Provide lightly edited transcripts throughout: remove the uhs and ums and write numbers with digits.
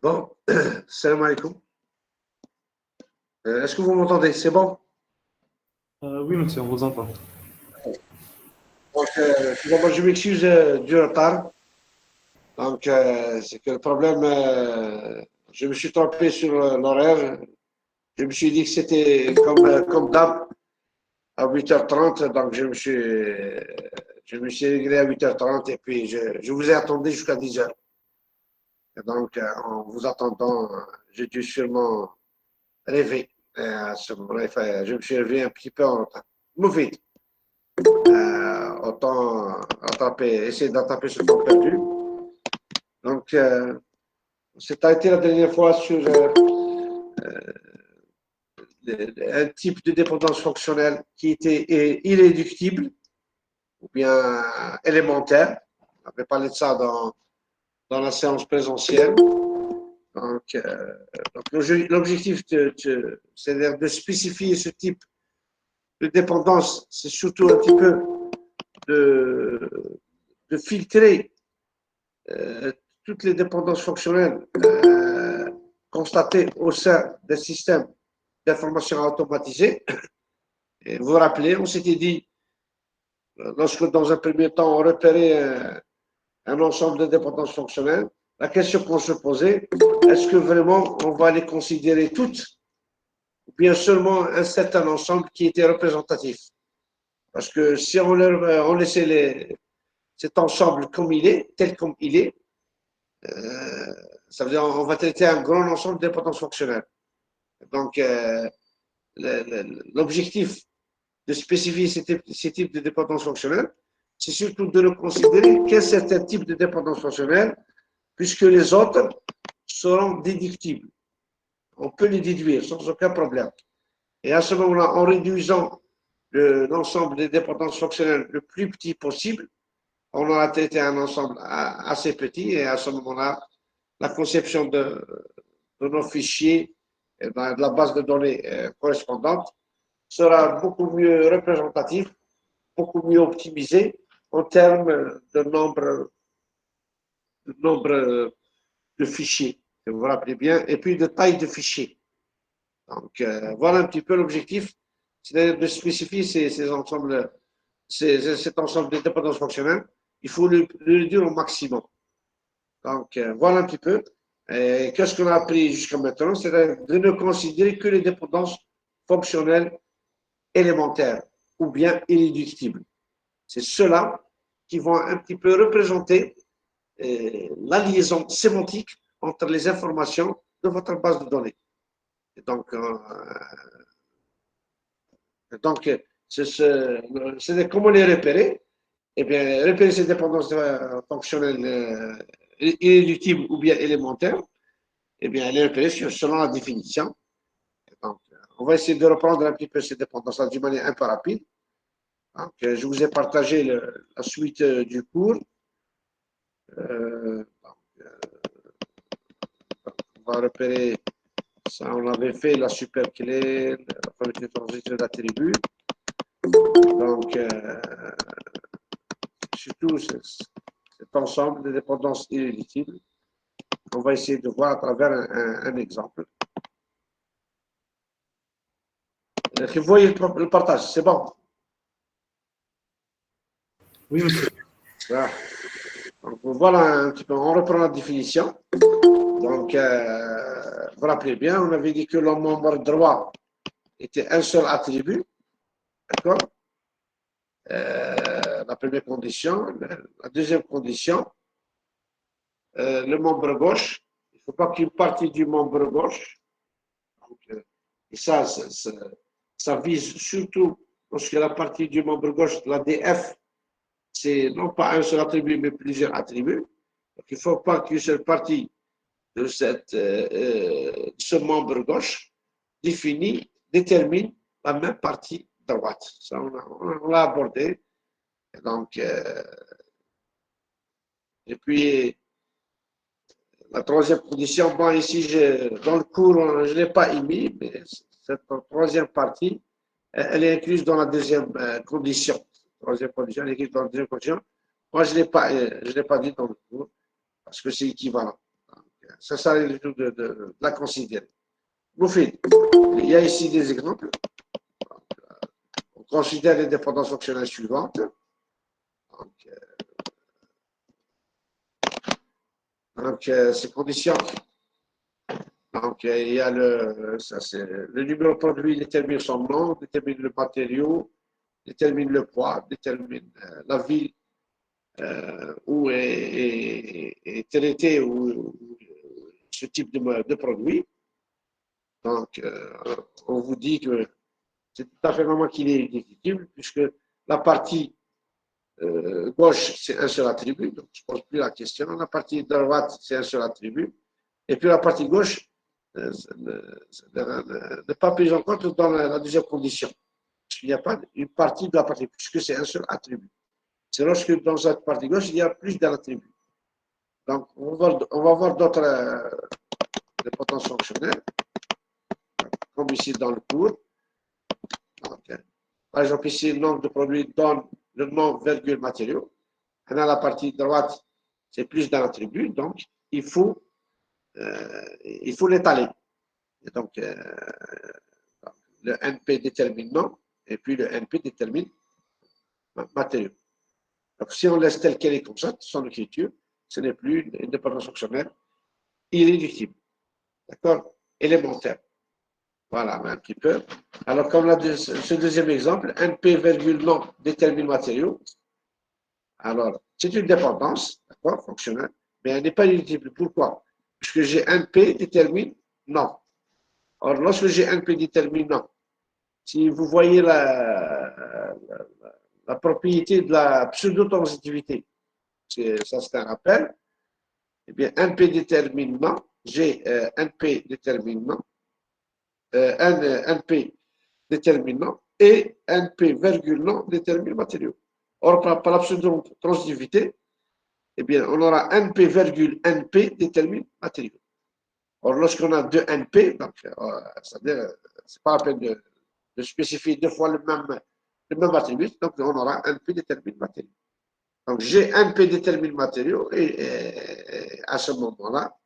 Bon, salam alaikum. Est-ce que vous m'entendez? C'est bon? Oui, monsieur, on vous entend. Donc, tout d'abord, je m'excuse du retard. Donc, c'est que le problème, je me suis trompé sur l'horaire. Je me suis dit que c'était comme d'hab à 8h30. Donc, je me suis réglé à 8h30 et puis je vous ai attendu jusqu'à 10h. Et donc, en vous attendant, j'ai dû sûrement rêver. Et à ce moment-là, je me suis réveillé un petit peu en retard. Moufid. Autant essayer d'attraper ce temps perdu. Donc, c'était été la dernière fois sur un type de dépendance fonctionnelle qui était irréductible ou bien élémentaire. On avait parlé de ça dans la séance présentielle. Donc l'objectif, c'est de spécifier ce type de dépendance. C'est surtout un petit peu de, de filtrer euh, toutes les dépendances fonctionnelles constatées au sein des systèmes d'information automatisés. Et vous vous rappelez, on s'était dit, lorsque dans un premier temps, on repérait un ensemble de dépendances fonctionnelles, la question qu'on se posait, est-ce que vraiment on va les considérer toutes ou bien seulement un certain ensemble qui était représentatif? Parce que si on laissait cet ensemble comme il est, tel comme il est, ça veut dire qu'on va traiter un grand ensemble de dépendances fonctionnelles. Donc, l'objectif de spécifier ces types de dépendances fonctionnelles, c'est surtout de ne considérer qu'un certain type de dépendance fonctionnelle, puisque les autres seront déductibles. On peut les déduire sans aucun problème. Et à ce moment-là, en réduisant l'ensemble des dépendances fonctionnelles le plus petit possible, on aura traité un ensemble assez petit et à ce moment-là, la conception de nos fichiers et de la base de données correspondante sera beaucoup mieux représentatif, beaucoup mieux optimisé en termes de nombre de fichiers, si vous vous rappelez bien, et puis de taille de fichiers. Donc, voilà un petit peu l'objectif, c'est de spécifier ces ensembles, cet ensemble de dépendances fonctionnelles. Il faut le réduire au maximum. Donc, voilà un petit peu. Qu'est-ce qu'on a appris jusqu'à maintenant? C'est de ne considérer que les dépendances fonctionnelles élémentaires ou bien irréductibles. C'est ceux-là qui vont un petit peu représenter la liaison sémantique entre les informations de votre base de données. Et donc c'est comment les repérer? Eh bien, repérer ces dépendances fonctionnelles irréductibles ou bien élémentaires, eh bien, les repérer selon la définition. Donc, on va essayer de reprendre un petit peu ces dépendances d'une manière un peu rapide. Donc, je vous ai partagé la suite du cours. Donc, on va repérer ça. On avait fait la super clé, la première transition d'attribut. Donc, surtout cet ensemble de dépendances irréductibles, on va essayer de voir à travers un exemple. Vous voyez le partage, c'est bon? Oui, monsieur. Voilà. Donc, voilà un petit peu, on reprend la définition. Donc, vous vous rappelez bien, on avait dit que le membre droit était un seul attribut, d'accord? La première condition. La deuxième condition, le membre gauche, il ne faut pas qu'une partie du membre gauche, donc, et ça vise surtout lorsque la partie du membre gauche, la DF, c'est non pas un seul attribut, mais plusieurs attributs. Donc, il ne faut pas qu'une seule partie de ce membre gauche détermine la même partie droite. Ça, on l'a abordé. Donc, et puis, la troisième condition, bon, ici, dans le cours, je ne l'ai pas émis, mais cette troisième partie, elle est incluse dans la deuxième condition. Troisième condition, elle est incluse dans la deuxième condition. Moi, je ne l'ai pas dit dans le cours, parce que c'est équivalent. Donc, ça sert du tout de la considérer. Moufid, il y a ici des exemples. On considère les dépendances fonctionnelles suivantes. Donc, ces conditions. Donc, il y a le numéro de produit détermine son nom, détermine le matériau, détermine le poids, détermine la ville où est traité ou ce type de produit. Donc, on vous dit que c'est tout à fait normal qu'il est déductible, puisque la partie gauche, c'est un seul attribut, donc je ne pose plus la question. La partie droite, c'est un seul attribut. Et puis la partie gauche n'est pas prise en compte dans la deuxième condition. Parce qu'il n'y a pas une partie de la partie, puisque c'est un seul attribut. C'est lorsque dans cette partie gauche, il y a plus d'un attribut. Donc, on va voir d'autres dépendances fonctionnelles, comme ici dans le cours. Donc, par exemple, ici, le nombre de produits donne le nom, virgule, matériaux. Et dans la partie droite, c'est plus d'un attribut, donc il faut l'étaler. Donc, le NP détermine nom, et puis le NP détermine matériaux. Donc, si on laisse tel qu'elle est comme ça, son écriture, ce n'est plus une dépendance fonctionnelle irréductible. D'accord? Élémentaire. Voilà, un petit peu. Alors, comme ce deuxième exemple, NP, virgule, nom détermine matériaux. Alors, c'est une dépendance, d'accord, fonctionnelle, mais elle n'est pas irréductible. Pourquoi? Puisque j'ai NP détermine nom. Or, lorsque j'ai NP détermine nom, si vous voyez la propriété de la pseudo-transitivité, ça c'est un rappel, eh bien, NP déterminant, j'ai NP déterminant, NP déterminant et NP virgule non détermine matériaux. Or, par la pseudo-transitivité, eh bien, on aura NP virgule NP détermine matériaux. Or, lorsqu'on a deux NP, donc, c'est-à-dire, c'est pas la peine de spécifier deux fois le même attribut, donc on aura NP détermine matériaux. Donc, j'ai NP détermine matériaux et à ce moment-là,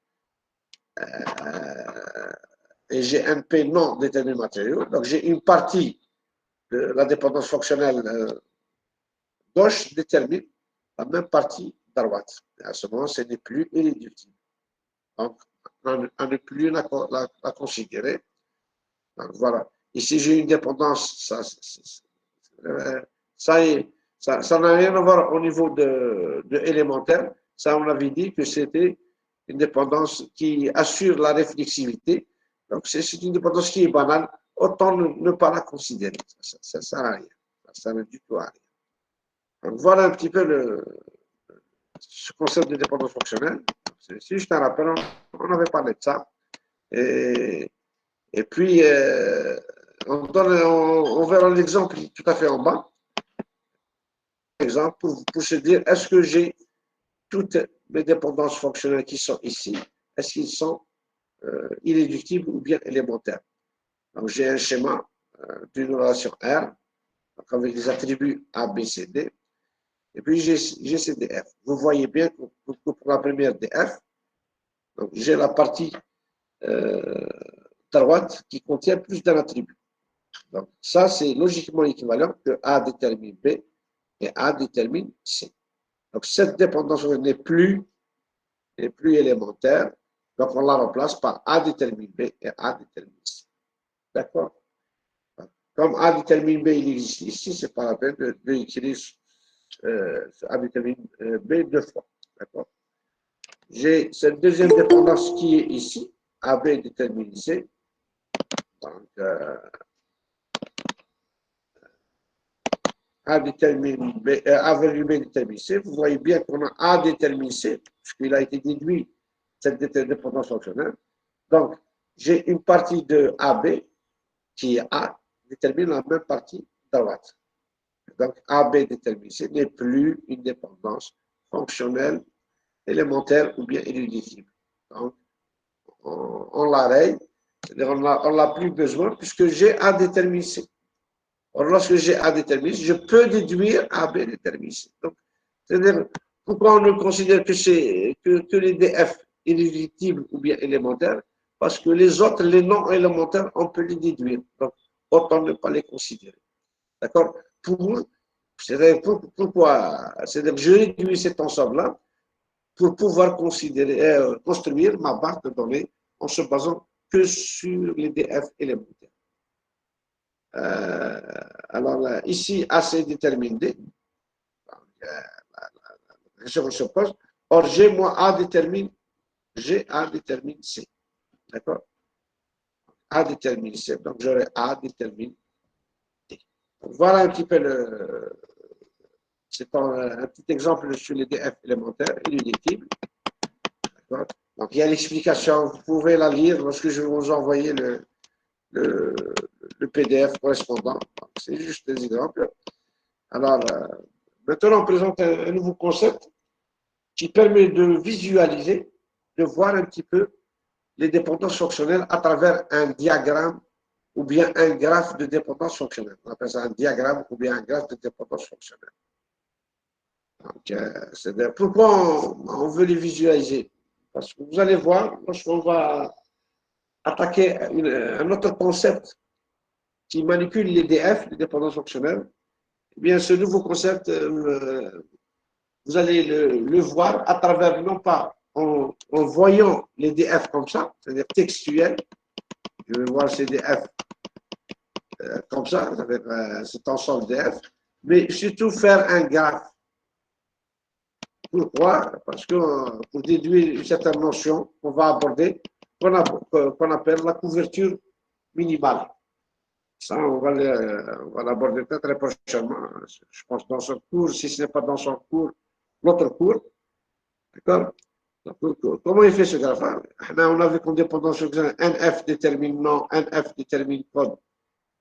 et j'ai NP non détermine matériaux. Donc, j'ai une partie de la dépendance fonctionnelle gauche détermine la même partie droite. Et à ce moment, ce n'est plus irréductible. Donc, on ne plus la considérer. Donc, voilà. Ici, j'ai une dépendance, ça n'a rien à voir au niveau de élémentaire. Ça, on avait dit que c'était une dépendance qui assure la réflexivité. Donc, c'est une dépendance qui est banale. Autant ne pas la considérer. Ça ne sert à rien. Ça ne sert du tout à rien. Donc, voilà un petit peu ce concept de dépendance fonctionnelle. C'est juste un rappel. On avait parlé de ça. Et puis, on verra l'exemple tout à fait en bas. Exemple pour se dire, est-ce que j'ai toutes mes dépendances fonctionnelles qui sont ici, est-ce qu'ils sont irréductibles ou bien élémentaires? Donc, j'ai un schéma d'une relation R, donc avec des attributs A, B, C, D, et puis j'ai ces DF. Vous voyez bien que pour la première DF, donc j'ai la partie droite qui contient plus d'un attribut. Donc, ça, c'est logiquement équivalent que A détermine B et A détermine C. Donc, cette dépendance n'est plus élémentaire. Donc, on la remplace par A détermine B et A détermine C. D'accord? Comme A détermine B, il existe ici, ce n'est pas la peine de écrire A détermine B deux fois. D'accord? J'ai cette deuxième dépendance qui est ici, AB détermine C. Donc, A détermine B, A virgule B détermine C. Vous voyez bien qu'on a A détermine C, puisqu'il a été déduit cette dépendance fonctionnelle. Donc, j'ai une partie de AB qui est A, détermine la même partie droite. Donc, AB détermine C n'est plus une dépendance fonctionnelle élémentaire ou bien irréductible. Donc, on l'arrête, c'est-à-dire on n'a plus besoin puisque j'ai A détermine C. Or, lorsque j'ai A déterminé, je peux déduire AB déterminé. Donc, c'est-à-dire, pourquoi on ne considère que les DF irréductibles ou bien élémentaires, parce que les autres, les non élémentaires, on peut les déduire. Donc, autant ne pas les considérer. D'accord? Pourquoi? C'est-à-dire que je réduis cet ensemble-là pour pouvoir construire ma base de données en se basant que sur les DF élémentaires. Alors, ici, A, c'est détermine D. La question se pose. Or, G moins A détermine C. D'accord? A détermine C. Donc, j'aurai A détermine D. Donc, voilà un petit peu c'est un petit exemple sur les DF élémentaires irréductibles. D'accord? Donc, il y a l'explication. Vous pouvez la lire lorsque je vais vous envoyer le PDF correspondant. C'est juste des exemples. Alors, maintenant, on présente un nouveau concept qui permet de visualiser, de voir un petit peu les dépendances fonctionnelles à travers un diagramme ou bien un graphe de dépendance fonctionnelle. On appelle ça un diagramme ou bien un graphe de dépendance fonctionnelle. Donc, c'est-à-dire, pourquoi on veut les visualiser? Parce que vous allez voir, lorsqu'on va attaquer un autre concept qui manipule les DF, les dépendances fonctionnelles, eh bien, ce nouveau concept, vous allez le voir à travers, non pas en voyant les DF comme ça, c'est-à-dire textuel, je vais voir ces DF comme ça, avec cet ensemble DF, mais surtout faire un graphe. Pourquoi? Parce que pour déduire une certaine notion qu'on va aborder, qu'on appelle la couverture minimale. Ça, on va l'aborder très prochainement. Je pense dans son cours, si ce n'est pas dans son cours, notre cours. D'accord? Comment il fait ce graphe-là? On avait comme dépendance fonctionnelle NF détermine nom, NF détermine code,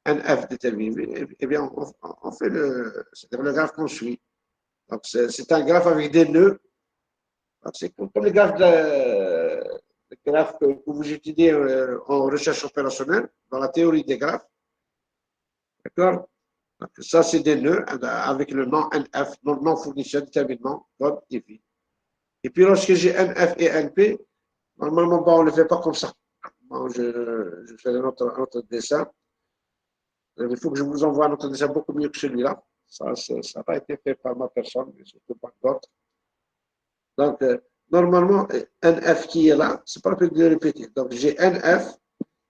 NF détermine. Eh bien, on fait le graphe qu'on suit. Donc, c'est un graphe avec des nœuds. C'est comme les graphes, que vous étudiez en recherche opérationnelle, dans la théorie des graphes. D'accord? Donc, ça, c'est des nœuds avec le nom NF, nom fournisseur, déterminant, code et vie. Et puis, lorsque j'ai NF et NP, normalement, on ne le fait pas comme ça. Bon, je fais un autre dessin. Il faut que je vous envoie un autre dessin beaucoup mieux que celui-là. Ça n'a pas été fait par ma personne, mais surtout par d'autres. Donc, normalement, NF qui est là, c'est pas la peine de le répéter. Donc, j'ai NF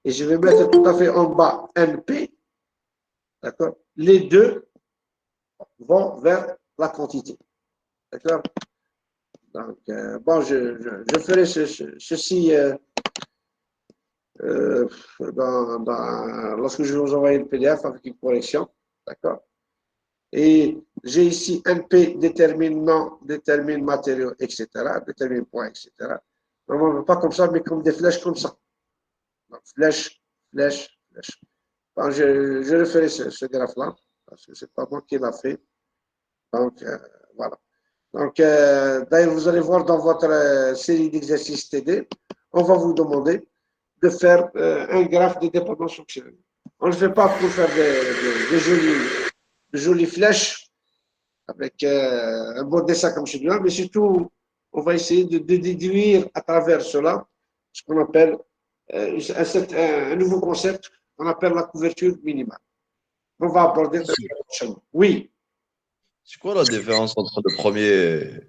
et je vais mettre tout à fait en bas NP. D'accord? Les deux vont vers la quantité. D'accord? Donc, bon, je ferai ceci lorsque je vais vous envoyer le PDF avec une correction. D'accord? Et j'ai ici NP détermine nom, détermine matériaux, etc. Détermine point, etc. Normalement, pas comme ça, mais comme des flèches comme ça. Donc, flèche, flèche, flèche. Bon, je referai ce graphe-là, parce que ce n'est pas moi qui l'a fait. Donc, voilà. Donc, d'ailleurs, vous allez voir dans votre série d'exercices TD, on va vous demander de faire un graphe de dépendance fonctionnelle. On ne le fait pas pour faire de jolies flèches avec un beau dessin comme celui-là, mais surtout, on va essayer de déduire à travers cela ce qu'on appelle un nouveau concept qu'on appelle la couverture minimale. On va aborder très prochainement. Oui. C'est quoi la différence entre le premier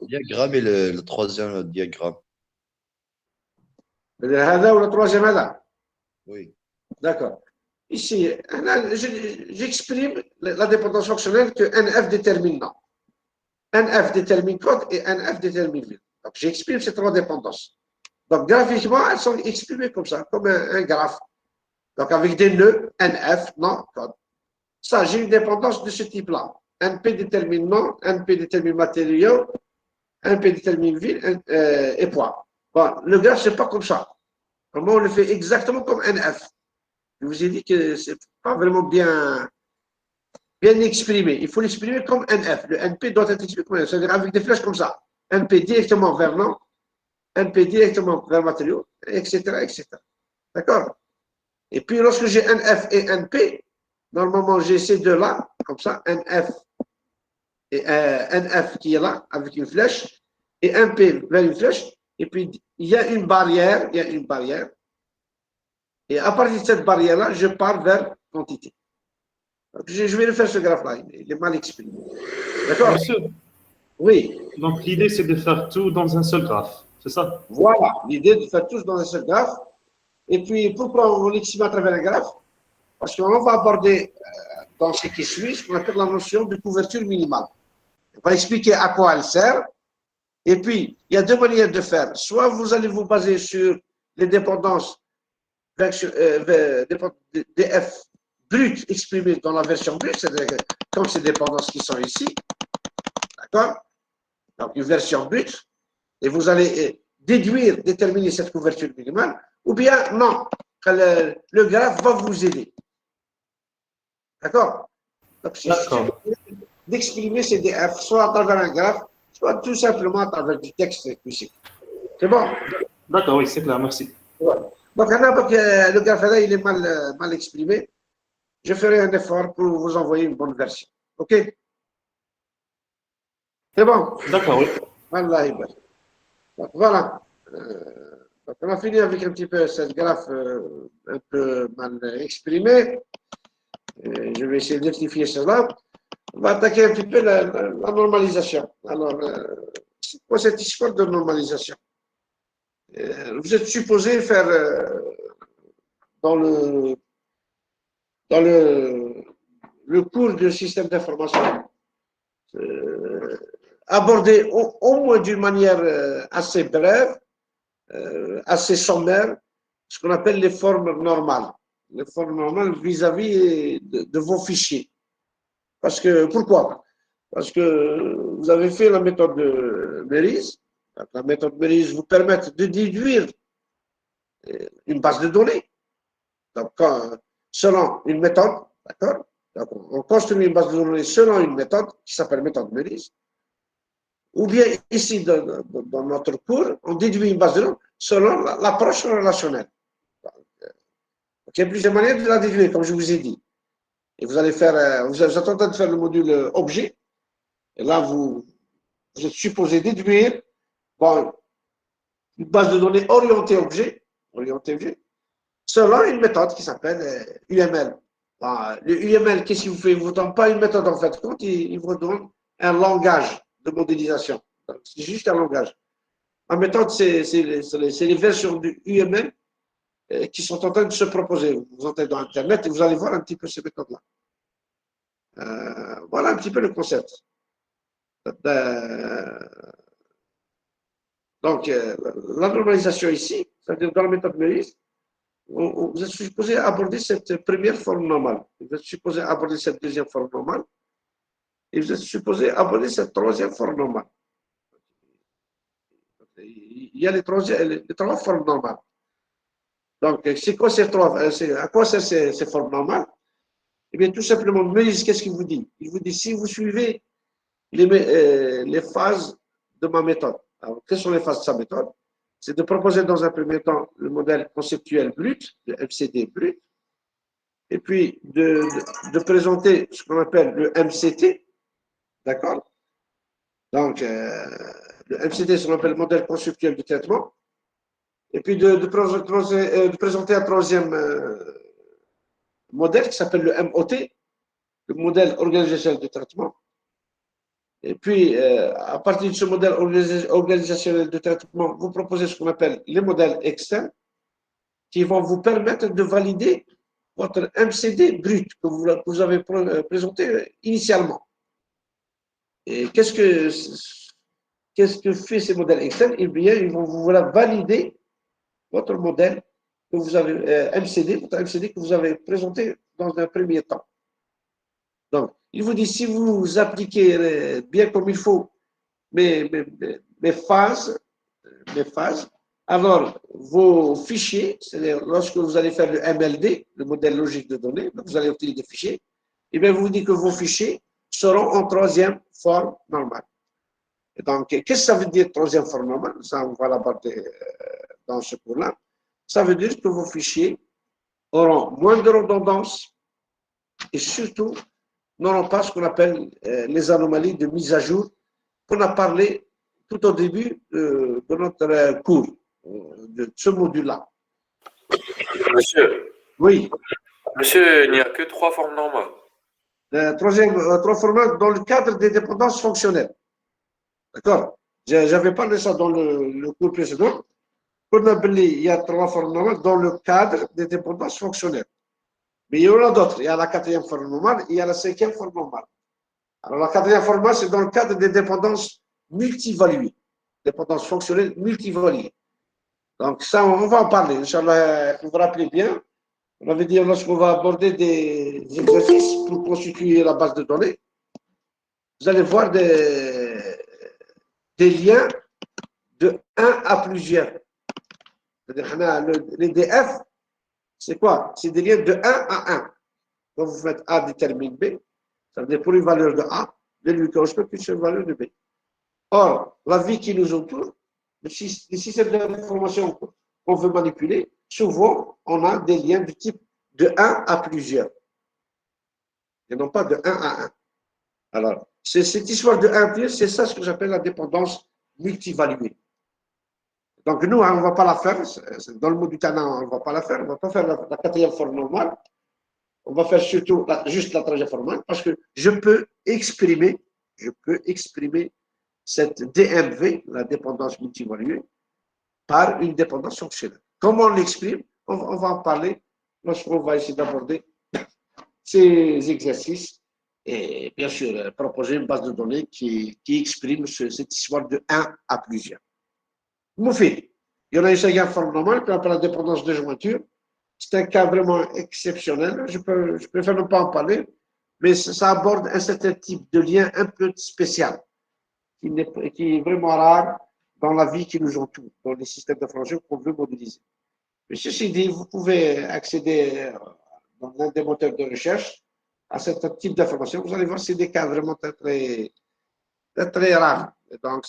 diagramme et le troisième diagramme? هذا ou le troisième هذا? Oui. D'accord. Ici, j'exprime la dépendance fonctionnelle que NF détermine nom. NF détermine code et NF détermine ville. Donc, j'exprime ces trois dépendances. Donc, graphiquement, elles sont exprimées comme ça, comme un graphe. Donc, avec des nœuds, NF, nom, code. Ça, j'ai une dépendance de ce type-là. NP détermine nom, NP détermine matériaux, NP détermine ville et point. Bon, le graphe, c'est pas comme ça. Comment on le fait exactement comme NF. Je vous ai dit que c'est pas vraiment bien exprimé. Il faut l'exprimer comme NF. Le NP doit être exprimé comme NF, c'est-à-dire avec des flèches comme ça. NP directement vers nom, NP directement vers matériaux, etc., etc. D'accord? Et puis, lorsque j'ai NF et NP, normalement, j'ai ces deux-là, comme ça, NF et NF qui est là, avec une flèche, et un P vers une flèche, et puis il y a une barrière, et à partir de cette barrière-là, je pars vers quantité. Je vais le faire ce graphe-là, il est mal exprimé. D'accord? Monsieur, Oui, donc l'idée c'est de faire tout dans un seul graphe, c'est ça? voilà, l'idée de faire tous dans un seul graphe. Et puis, pourquoi on l'exprime à travers un graphe? Parce qu'on va aborder dans ce qui suit ce qu'on appelle la notion de couverture minimale. On va expliquer à quoi elle sert. Et puis, il y a deux manières de faire. Soit vous allez vous baser sur les dépendances DF brutes exprimées dans la version brute, c'est-à-dire comme ces dépendances qui sont ici, d'accord? Donc, une version brute, et vous allez déduire, déterminer cette couverture minimale, ou bien non, le graphe va vous aider. D'accord? Donc, c'est d'exprimer ces DF, soit à travers un graphe, soit tout simplement à travers du texte explicite. C'est bon? D'accord, oui, c'est clair, merci. Ouais. Donc, maintenant que le graphe là, il est mal exprimé, je ferai un effort pour vous envoyer une bonne version. OK? C'est bon? D'accord, oui. Voilà. Donc, voilà. Donc, on a fini avec un petit peu cette graphe un peu mal exprimée. Je vais essayer de rectifier cela. On va attaquer un petit peu la normalisation. Alors, c'est quoi cette histoire de normalisation? Vous êtes supposé faire dans le cours du système d'information aborder au moins d'une manière assez brève, assez sommaire, ce qu'on appelle les formes normales. Les formes normales vis-à-vis de vos fichiers. Parce que, pourquoi? Parce que vous avez fait la méthode de Merise. La méthode Merise vous permet de déduire une base de données. Donc, selon une méthode, d'accord? Donc, on construit une base de données selon une méthode qui s'appelle méthode Merise. Ou bien ici, dans notre cours, on déduit une base de données selon l'approche relationnelle. Donc, il y a plusieurs manières de la déduire, comme je vous ai dit. Et vous allez faire, vous êtes en train de faire le module objet. Et là, vous êtes supposé déduire bon, une base de données orientée objet, selon une méthode qui s'appelle UML. Bon, le UML, qu'est-ce qu'il vous fait? Il ne vous donne pas une méthode en fait compte, il vous donne un langage de modélisation. C'est juste un langage. En méthode, c'est les versions du UML qui sont en train de se proposer. Vous entrez dans Internet et vous allez voir un petit peu ces méthodes-là. Voilà un petit peu le concept. Donc, la normalisation ici, c'est-à-dire dans la méthode Merise, vous êtes supposé aborder cette première forme normale. Vous êtes supposé aborder cette deuxième forme normale. Et vous êtes supposé aborder cette troisième forme normale. Il y a les trois formes normales. Donc, c'est quoi à quoi servent ces formes normales? Eh bien, tout simplement, Merise, qu'est-ce qu'il vous dit? Il vous dit, si vous suivez les phases de ma méthode. Alors, quelles sont les phases de sa méthode? C'est de proposer dans un premier temps le modèle conceptuel brut, le MCD brut, et puis de présenter ce qu'on appelle le MCT, d'accord? Donc, le MCT, c'est ce qu'on appelle le modèle conceptuel de traitement, et puis de présenter un troisième modèle qui s'appelle le MOT, le modèle organisationnel de traitement. Et puis, à partir de ce modèle organisationnel de traitement, vous proposez ce qu'on appelle les modèles externes qui vont vous permettre de valider votre MCD brut que vous avez présenté initialement. Et qu'est-ce que fait ces modèles externes? Eh bien, ils vont vous valider votre modèle que vous avez, votre MCD que vous avez présenté dans un premier temps. Donc, il vous dit, si vous appliquez bien comme il faut mes phases, alors vos fichiers, c'est-à-dire lorsque vous allez faire le MLD, le modèle logique de données, vous allez obtenir des fichiers, et bien vous dit que vos fichiers seront en troisième forme normale. Et donc, qu'est-ce que ça veut dire troisième forme normale? Ça, on va l'aborder dans ce cours-là. Ça veut dire que vos fichiers auront moins de redondance et surtout n'auront pas ce qu'on appelle les anomalies de mise à jour qu'on a parlé tout au début de notre cours, de ce module-là. Monsieur, Oui. monsieur, il n'y a que 3 formes normales. Trois formats dans le cadre des dépendances fonctionnelles. D'accord? J'avais parlé ça dans le cours précédent. Il y a 3 formes normales dans le cadre des dépendances fonctionnelles. Mais il y en a d'autres. Il y a la 4e forme normale et il y a la 5e forme normale. Alors, la 4e forme normale, c'est dans le cadre des dépendances multivaluées. Dépendances fonctionnelles multivaluées. Donc, ça, on va en parler. Inch'Allah, vous vous rappelez bien. On avait dit, lorsqu'on va aborder des exercices pour constituer la base de données, vous allez voir des liens de 1 à plusieurs. C'est-à-dire, les DF, c'est quoi? C'est des liens de 1 à 1. Quand vous faites A détermine B, ça veut dire pour une valeur de A, de lui correspond plus une valeur de B. Or, la vie qui nous entoure, les systèmes d'information qu'on veut manipuler, souvent, on a des liens du type de 1 à plusieurs. Et non pas de 1 à 1. Alors, cette histoire de 1 à plusieurs, c'est ça ce que j'appelle la dépendance multivaluée. Donc, nous, on ne va pas la faire. Dans le mot du Tana, on ne va pas la faire. On ne va pas faire la 4e forme normale. On va faire surtout juste la 3e forme normale parce que je peux exprimer cette DMV, la dépendance multivaluée, par une dépendance fonctionnelle. Comment on l'exprime? On va en parler lorsqu'on va essayer d'aborder ces exercices et bien sûr proposer une base de données qui exprime cette histoire de 1 à plusieurs. Moufid, il y en a une 5e forme normale qu'on appelle la dépendance de jointure. C'est un cas vraiment exceptionnel. Je préfère ne pas en parler, mais ça aborde un certain type de lien un peu spécial qui est vraiment rare dans la vie qui nous entoure, dans les systèmes d'information qu'on veut modéliser. Mais ceci dit, vous pouvez accéder dans un des moteurs de recherche à ce type d'information. Vous allez voir, c'est des cas vraiment très rares. Et donc,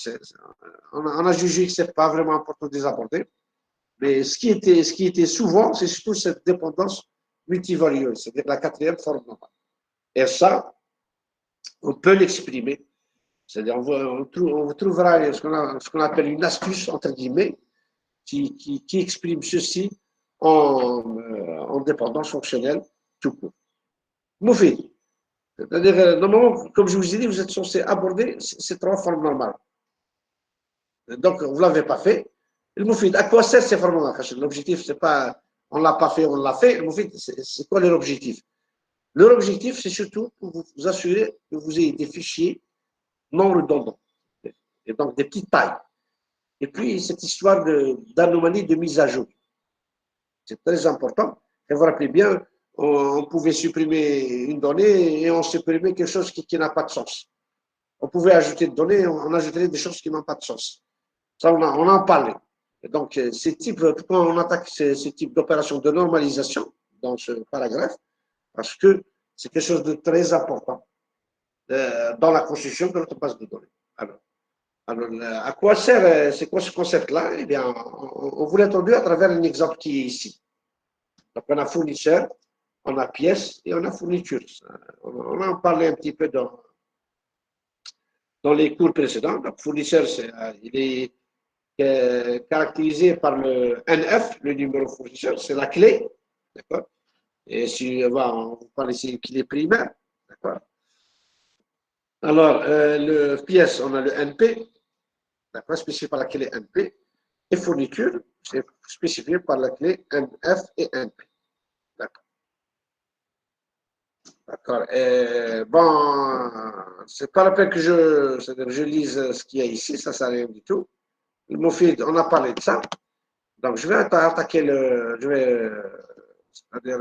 on a jugé que ce n'est pas vraiment important de les aborder. Mais ce qui était souvent, c'est surtout cette dépendance multivalueuse, c'est-à-dire la 4e forme normale. Et ça, on peut l'exprimer. C'est-à-dire, on trouvera ce qu'on appelle une astuce, entre guillemets, qui exprime ceci en dépendance fonctionnelle tout court. Moufid. C'est-à-dire, normalement, comme je vous ai dit, vous êtes censé aborder ces 3 formes normales. Donc, vous ne l'avez pas fait. Le Moufid, à quoi sert ces formes normales? L'objectif, c'est pas on ne l'a pas fait, on l'a fait. Le Moufid, c'est quoi leur objectif? Leur objectif, c'est surtout pour vous assurer que vous ayez des fichiers non redondants, et donc des petites tailles. Et puis, cette histoire d'anomalie de mise à jour. C'est très important. Et vous vous rappelez bien, on pouvait supprimer une donnée et on supprimait quelque chose qui n'a pas de sens. On pouvait ajouter des données, on ajouterait des choses qui n'ont pas de sens. Ça, on en parlait. Et donc, pourquoi on attaque ce type d'opération de normalisation dans ce paragraphe? Parce que c'est quelque chose de très important dans la construction de notre base de données. Alors, à quoi sert, c'est quoi ce concept-là? Eh bien, on vous l'a introduit à travers un exemple qui est ici. Donc, on a fournisseur, on a pièce et on a fourniture. On en parlait un petit peu dans les cours précédents. Donc, fournisseur, il est caractérisé par le NF, le numéro fournisseur, c'est la clé. D'accord? Et si on parle ici de clé primaire. D'accord? Alors, le pièce, on a le NP, d'accord, spécifié par la clé NP. Et fourniture, c'est spécifié par la clé NF et NP. D'accord. D'accord. Bon, c'est pas la peine que je lise ce qu'il y a ici, ça ne sert à rien du tout. On a parlé de ça. Donc, je vais attaquer c'est-à-dire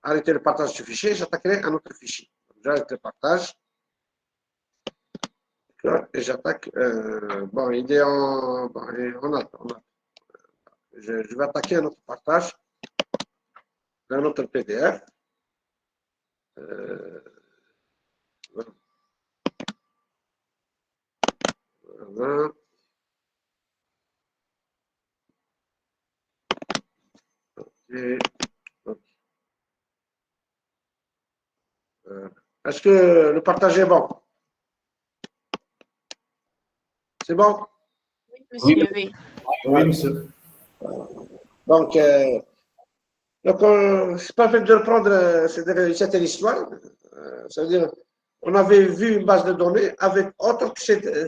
arrêter le partage du fichier, j'attaquerai un autre fichier. J'arrête le partage. Et j'attaque. Bon, il est en. Bon, on attend. Je vais attaquer un autre partage d'un autre PDF. Voilà. Okay. Est-ce que le partage est bon? C'est bon? Oui, monsieur, oui. Oui, monsieur. Donc, c'est pas la peine de reprendre cette histoire. Ça veut dire, on avait vu une base de données avec autre que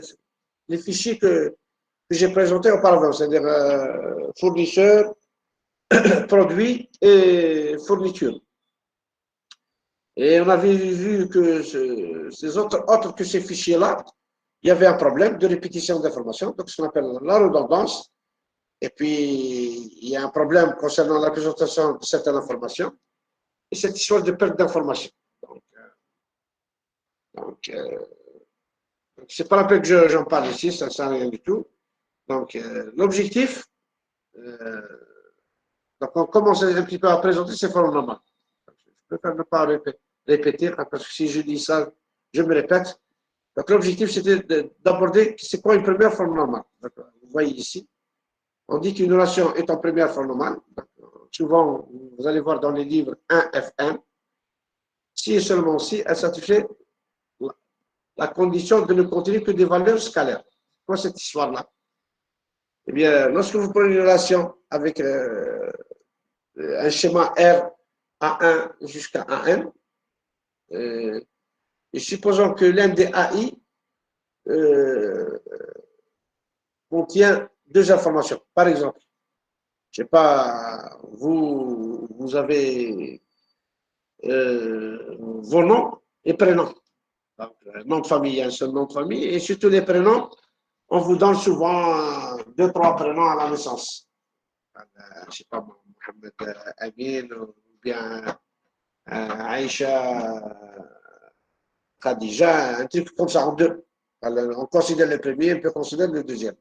les fichiers que j'ai présentés auparavant, c'est-à-dire fournisseurs, produits et fournitures. Et on avait vu que ces autres que ces fichiers-là, il y avait un problème de répétition d'informations, donc ce qu'on appelle la redondance. Et puis, il y a un problème concernant la présentation de certaines informations et cette histoire de perte d'informations. Donc, c'est pas la peine que j'en parle ici, ça ne sert à rien du tout. Donc, l'objectif, donc on commence un petit peu à présenter ces formes normales. Je préfère ne pas répéter, parce que si je dis ça, je me répète. Donc, l'objectif, c'était d'aborder c'est quoi une première forme normale. Vous voyez ici, on dit qu'une relation est en première forme normale. Souvent, vous allez voir dans les livres 1F1, si et seulement si elle satisfait la condition de ne contenir que des valeurs scalaires. Quoi cette histoire-là? Eh bien, lorsque vous prenez une relation avec un schéma R A1 jusqu'à AN, et supposons que l'un des AI contient deux informations. Par exemple, je ne sais pas, vous avez vos noms et prénoms. Donc, nom de famille, il y a un seul nom de famille. Et surtout les prénoms, on vous donne souvent deux, trois prénoms à la naissance. Je ne sais pas, Mohamed Amin ou bien Aïcha Khadija, un truc comme ça en deux. Alors, on considère le premier, on peut considérer le deuxième.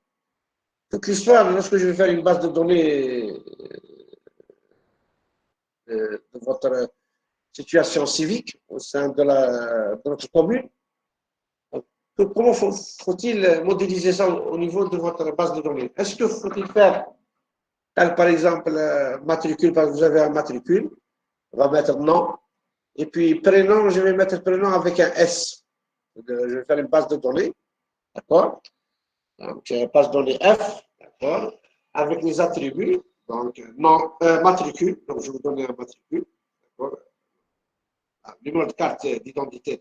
Toute l'histoire, lorsque je vais faire une base de données de votre situation civique au sein de notre commune, comment faut-il modéliser ça au niveau de votre base de données? Est-ce que faut-il faire, par exemple, matricule, parce que vous avez un matricule, on va mettre nom, et puis prénom, je vais mettre prénom avec un S. Je vais faire une base de données, d'accord? Donc, base de données F, d'accord? Avec les attributs, donc nom, matricule, donc je vais vous donner un matricule, d'accord? Le numéro de carte d'identité,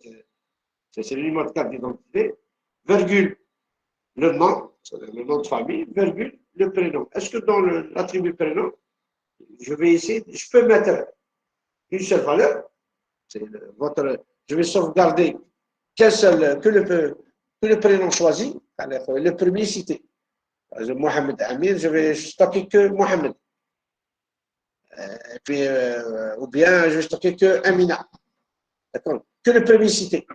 c'est le numéro de carte d'identité, virgule, le nom, c'est-à-dire le nom de famille, virgule, le prénom. Est-ce que dans l'attribut prénom, je vais essayer, je peux mettre une seule valeur, je vais sauvegarder que le prénom choisi, alors, le premier cité. Par exemple, Mohamed Amir, je vais stocker que Mohamed. Et puis, ou bien je vais stocker que Amina. D'accord? Que le premier cité.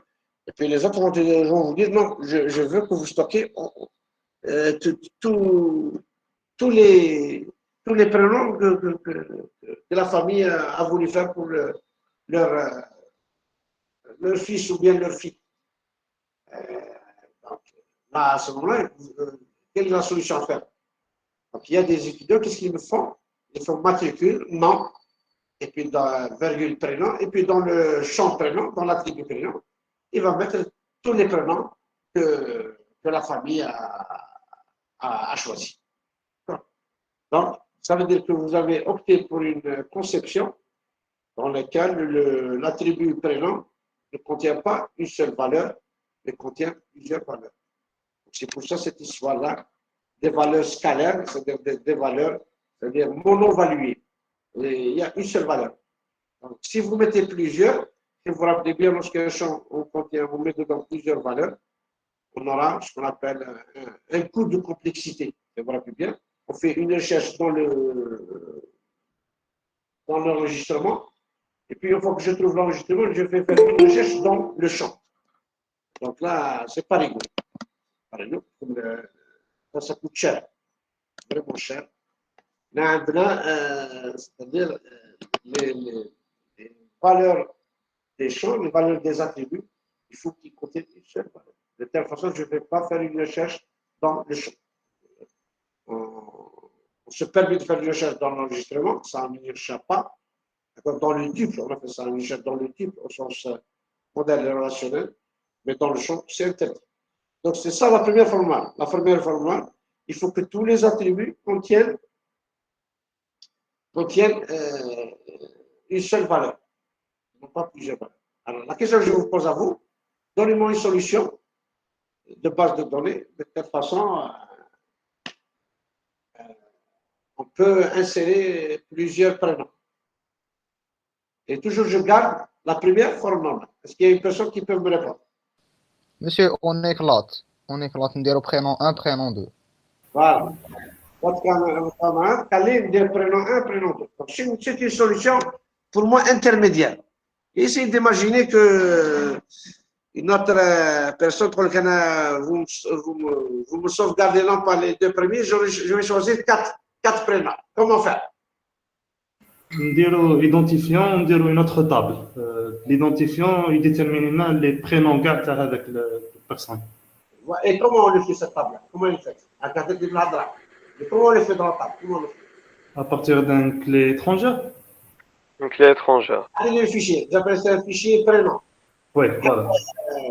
Et puis les autres vont vous dire non, je veux que vous stockez tous les prénoms que la famille a voulu faire pour leur fils ou bien leur fille. Donc, là, à ce moment-là, quelle est la solution à faire? Donc, il y a des étudiants, qu'est-ce qu'ils font? Ils font matricule, nom, et puis dans virgule prénom, et puis dans le champ prénom, dans l'attribut prénom, il va mettre tous les prénoms que la famille a choisi. Donc, ça veut dire que vous avez opté pour une conception dans laquelle l'attribut prénom ne contient pas une seule valeur, mais contient plusieurs valeurs. C'est pour ça cette histoire-là, des valeurs scalaires, c'est-à-dire des valeurs, c'est-à-dire monovaluées. Il y a une seule valeur. Donc, si vous mettez plusieurs, si vous vous rappelez bien, lorsqu'un champ, on met dedans plusieurs valeurs, on aura ce qu'on appelle un coût de complexité. Si vous vous rappelez bien, on fait une recherche dans l'enregistrement, et puis une fois que je trouve l'enregistrement, je vais faire une recherche dans le champ. Donc là, c'est pas rigolo. Par exemple, ça coûte cher, vraiment cher. C'est-à-dire les valeurs des champs, les valeurs des attributs, il faut qu'ils contiennent une seule valeur. De telle façon, je ne vais pas faire une recherche dans le champ. On se permet de faire une recherche dans l'enregistrement, ça ne m'échappe pas. Dans le tuple, on a fait ça, une recherche dans le tuple au sens modèle et relationnel, mais dans le champ, c'est interdit. Donc, c'est ça la première formule. La première formule, il faut que tous les attributs contiennent une seule valeur, non pas plusieurs valeurs. Alors, la question que je vous pose à vous, donnez-moi une solution de base de données. De cette façon, on peut insérer plusieurs prénoms. Et toujours, je garde la première formule. Est-ce qu'il y a une personne qui peut me répondre? Monsieur, on éclate. On éclate. On dirait prénom 1, prénom 2. Voilà. Caler des prénoms 1, prénom 2. Donc, c'est une solution, pour moi, intermédiaire. Essayez d'imaginer que une autre personne pour laquelle vous me sauvegardez non par les deux premiers, je vais choisir quatre prénoms. Comment faire? نديرو identifiant, نديرو une autre table. L'identifiant, il détermine les prénoms كاع تاع هذاك personne. Et comment on le fait cette table? Comment on le fait? Comment on le fait dans la table? Comment on le fait? À partir d'une clé étrangère? Une clé étrangère. Allez, le fichier. J'appelle ça un fichier prénom. Oui, voilà.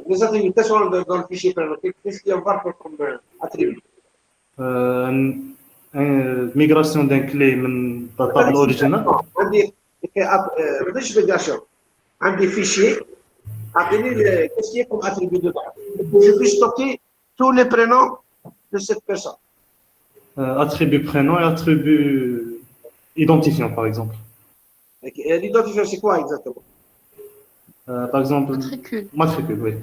Les attributs, quels sont dans le fichier prénom? Qu'est-ce qu'il y a comme attribut? Migration d'une clé من la table originale. Un des fichiers, qu'est-ce qu'il y a comme attribut dedans? Je peux stocker tous les prénoms de cette personne. Attribut prénom et attribut identifiant, par exemple. L'identifiant, c'est quoi exactement? Par exemple, Matricule. matricule, oui.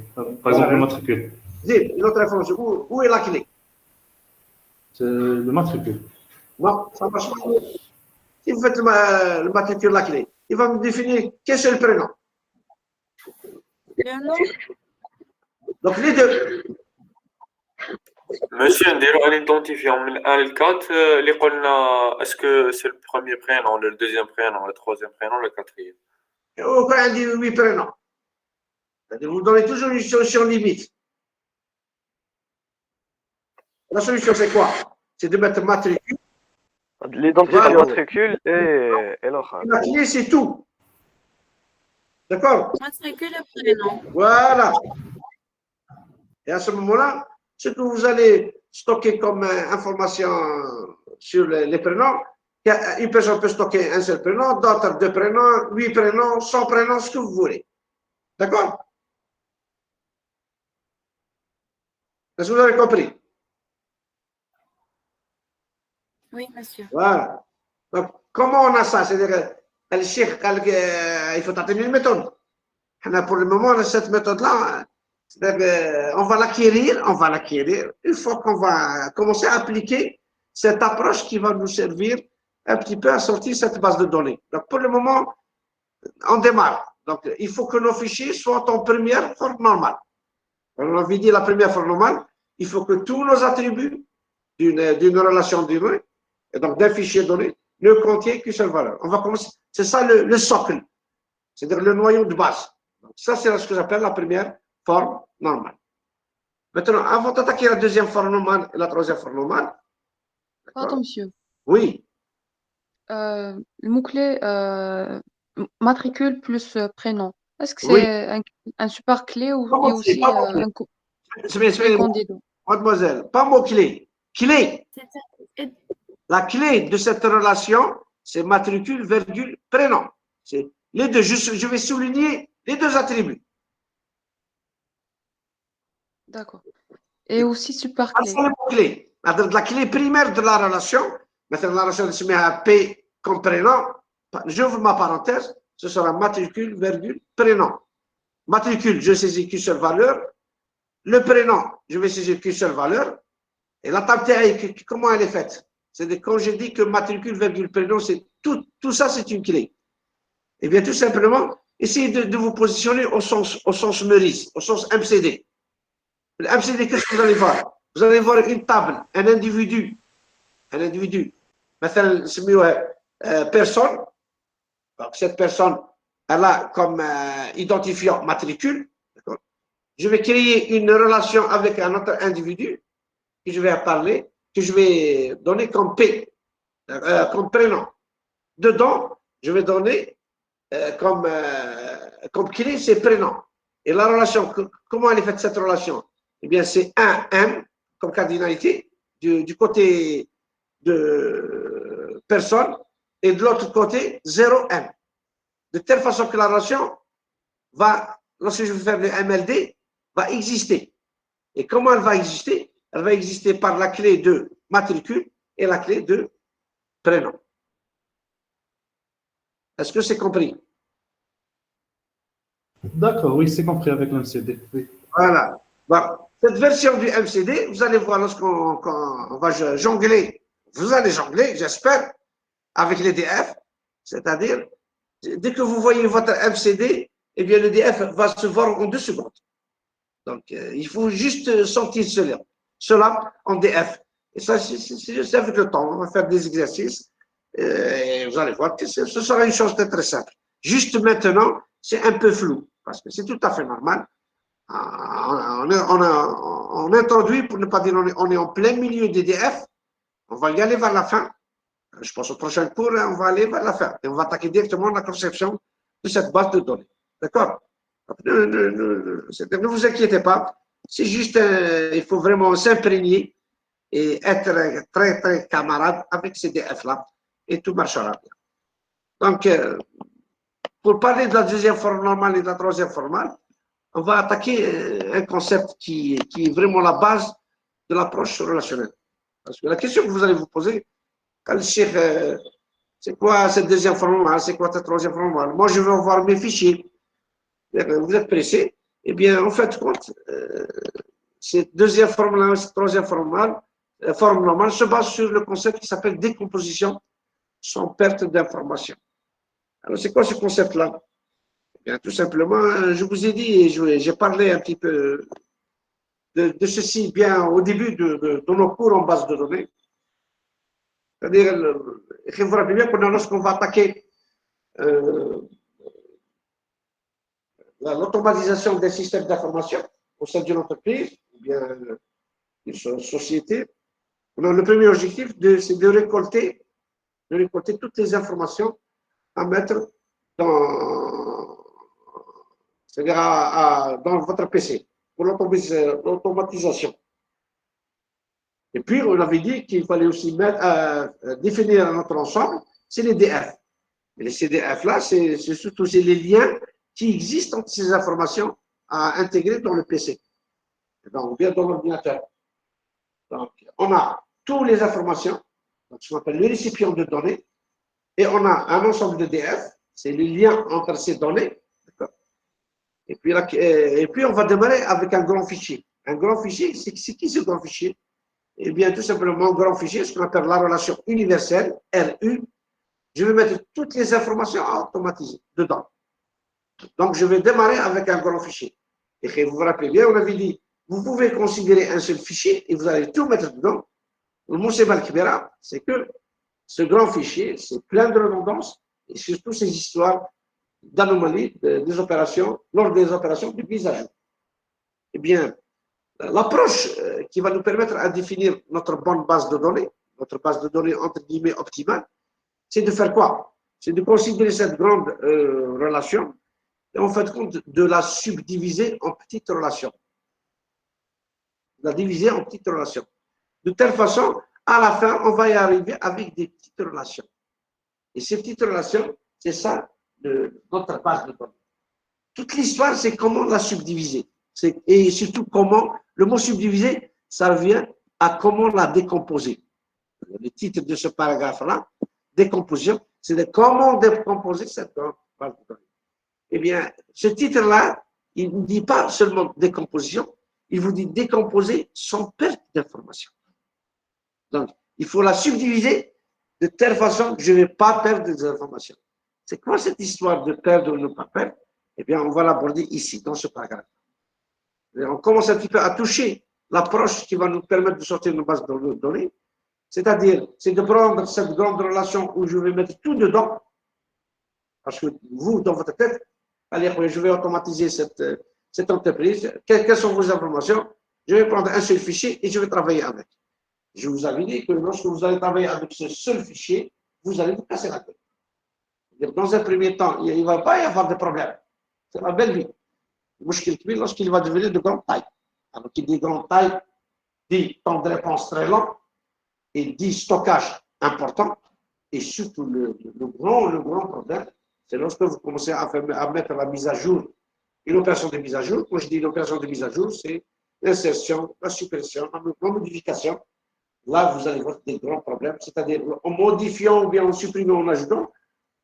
Par exemple, le matricule. Une autre information, où est la clé? C'est le matricule. Non, ça ne marche pas. Si vous faites le matricule, la clé, il va me définir qu'un seul prénom. Le nom. Donc, les deux. Monsieur, نديرو un identifiant من 1 ل 4 اللي قلنا est-ce que c'est le premier prénom, le deuxième prénom, le troisième prénom, le quatrième. Au cas où il dit 8 prénoms. C'est-à-dire, vous donnez toujours une solution limite. La solution, c'est quoi? C'est de mettre matricule. L'identifiant Voilà. matricule et l'autre. La clé, c'est tout. D'accord? Matricule et prénom. Voilà. Et à ce moment-là, ce que vous allez stocker comme information sur les prénoms, une personne peut stocker un seul prénom, d'autres 2 prénoms, 8 prénoms, 100 prénoms, ce que vous voulez. D'accord? Est-ce que vous avez compris? Oui, monsieur. Voilà. Donc, comment on a ça? C'est-à-dire, le cheikh, il faut atteindre une méthode. Pour le moment, on a cette méthode-là. On va l'acquérir. Une fois qu'on va commencer à appliquer cette approche qui va nous servir un petit peu à sortir cette base de données. Donc, pour le moment, on démarre. Donc, il faut que nos fichiers soient en première forme normale. On avait dit la première forme normale, il faut que tous nos attributs d'une relation donnée, et donc d'un fichier donné, ne contiennent qu'une seule valeur. On va commencer. C'est ça le socle, c'est-à-dire le noyau de base. Donc, ça, c'est ce que j'appelle la première forme normale. Maintenant, avant d'attaquer la deuxième forme normale et la troisième forme normale. Pardon, monsieur. Oui. Le mot-clé matricule plus prénom. Est-ce que Oui. c'est un support clé ou Comment et aussi c'est? Pas un candidat? Mademoiselle, pas mot-clé. Clé. C'est- La clé de cette relation, c'est matricule, virgule, prénom. C'est les deux. Je vais souligner les deux attributs. D'accord. Et aussi support Ah, clé. c'est le mot-clé. La clé primaire de la relation, maintenant la relation se met à P comme prénom, j'ouvre ma parenthèse, ce sera matricule, virgule, prénom. Matricule, je saisis qu'une seule valeur. Le prénom, je vais saisir qu'une seule valeur. Et la table théorique, comment elle est faite? C'est quand je dis que matricule, virgule, prénom, c'est tout ça, c'est une clé. Eh bien, tout simplement, essayez de vous positionner au sens Meurice, au sens MCD. Le MCD, qu'est-ce que vous allez voir? Vous allez voir une table, un individu. Maintenant, personne. Donc, cette personne, elle a comme identifiant matricule. Je vais créer une relation avec un autre individu que je vais parler, que je vais donner comme P, comme prénom. Dedans, je vais donner comme clé ses prénoms. Et la relation, comment elle est faite cette relation? eh bien, c'est 1M comme cardinalité du côté de personne et de l'autre côté 0M. De telle façon que la relation va, lorsque je vais faire le MLD, va exister. Et comment elle va exister? Elle va exister par la clé de matricule et la clé de prénom. Est-ce que c'est compris? D'accord, oui, c'est compris avec l'MCD. Oui. Voilà. Bon. Cette version du MCD, vous allez voir lorsqu'on va jongler, vous allez jongler, j'espère, avec les DF, c'est-à-dire, dès que vous voyez votre MCD, eh bien, le DF va se voir en 2 secondes. Donc, il faut juste sentir cela en DF. Et ça, c'est avec le temps. On va faire des exercices. Et vous allez voir que ce sera une chose très simple. Juste maintenant, c'est un peu flou, parce que c'est tout à fait normal. On introduit, pour ne pas dire on est en plein milieu des DF. On va y aller vers la fin. Je pense au prochain cours, on va aller vers la fin. Et on va attaquer directement la conception de cette base de données. D'accord? Ne vous inquiétez pas. C'est juste, il faut vraiment s'imprégner et être très, très camarade avec ces DF-là. Et tout marchera bien. Donc, pour parler de la deuxième forme normale et de la troisième formale, on va attaquer un concept qui est vraiment la base de l'approche relationnelle. Parce que la question que vous allez vous poser, c'est quoi cette deuxième formule, c'est quoi cette troisième formule? Moi, je veux voir mes fichiers. Vous êtes pressé. Eh bien, en fait, compte, cette deuxième formule, cette troisième forme normale se base sur le concept qui s'appelle décomposition sans perte d'information. Alors, c'est quoi ce concept-là? Eh bien, tout simplement, je vous ai dit, et j'ai parlé un petit peu de ceci bien au début de nos cours en base de données. C'est-à-dire, vous rappelez bien que lorsqu'on va attaquer l'automatisation des systèmes d'information au sein d'une entreprise ou bien d'une société, le premier objectif, c'est de récolter toutes les informations à mettre dans votre PC pour l'automatisation. Et puis, on avait dit qu'il fallait aussi définir notre ensemble, c'est les DF. Et les CDF-là, c'est surtout les liens qui existent entre ces informations à intégrer dans le PC, ou bien dans l'ordinateur. Donc, on a toutes les informations, donc ce qu'on appelle le récipient de données, et on a un ensemble de DF, c'est le lien entre ces données. Et puis, on va démarrer avec un grand fichier. Un grand fichier, c'est qui ce grand fichier? Eh bien, tout simplement, un grand fichier, ce qu'on appelle la relation universelle, RU. Je vais mettre toutes les informations automatisées dedans. Donc, je vais démarrer avec un grand fichier. Et vous vous rappelez bien, on avait dit, vous pouvez considérer un seul fichier et vous allez tout mettre dedans. Le Mousseb al-Kibera, c'est que ce grand fichier, c'est plein de redondances et surtout ces histoires d'anomalies des opérations, lors des opérations de mise à jour. Eh bien, l'approche qui va nous permettre à définir notre bonne base de données, notre base de données entre guillemets optimale, c'est de faire quoi? C'est de considérer cette grande relation et en fait compte de la subdiviser en petites relations. De la diviser en petites relations. De telle façon, à la fin, on va y arriver avec des petites relations. Et ces petites relations, c'est ça notre base de données. Toute l'histoire, c'est comment la subdiviser. Et surtout comment, le mot subdiviser, ça revient à comment la décomposer. Le titre de ce paragraphe-là, décomposition, c'est de comment décomposer cette base de données. Eh bien, ce titre-là, il ne dit pas seulement décomposition, il vous dit décomposer sans perte d'information. Donc, il faut la subdiviser de telle façon que je ne vais pas perdre des informations. C'est quoi cette histoire de perdre ou ne pas perdre? Eh bien, on va l'aborder ici, dans ce paragraphe. Et on commence un petit peu à toucher l'approche qui va nous permettre de sortir une base de données. C'est-à-dire, c'est de prendre cette grande relation où je vais mettre tout dedans. Parce que vous, dans votre tête, allez, je vais automatiser cette entreprise. Quelles sont vos informations? Je vais prendre un seul fichier et je vais travailler avec. Je vous avais dit que lorsque vous allez travailler avec ce seul fichier, vous allez vous casser la tête. Dans un premier temps, il ne va pas y avoir de problème. C'est la belle vie. Le mouchkil kbir lorsqu'il va devenir de grande taille. Alors, qui dit grande taille, dit temps de réponse très lent et dit stockage important. Et surtout, le grand problème, c'est lorsque vous commencez à mettre la mise à jour, une opération de mise à jour. Quand je dis une opération de mise à jour, c'est l'insertion, la suppression, la modification. Là, vous allez avoir des grands problèmes. C'est-à-dire, en modifiant ou bien en supprimant, en ajoutant,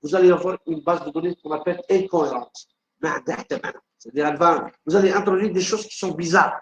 vous allez avoir une base de données qu'on appelle incohérente. C'est-à-dire, vous allez introduire des choses qui sont bizarres.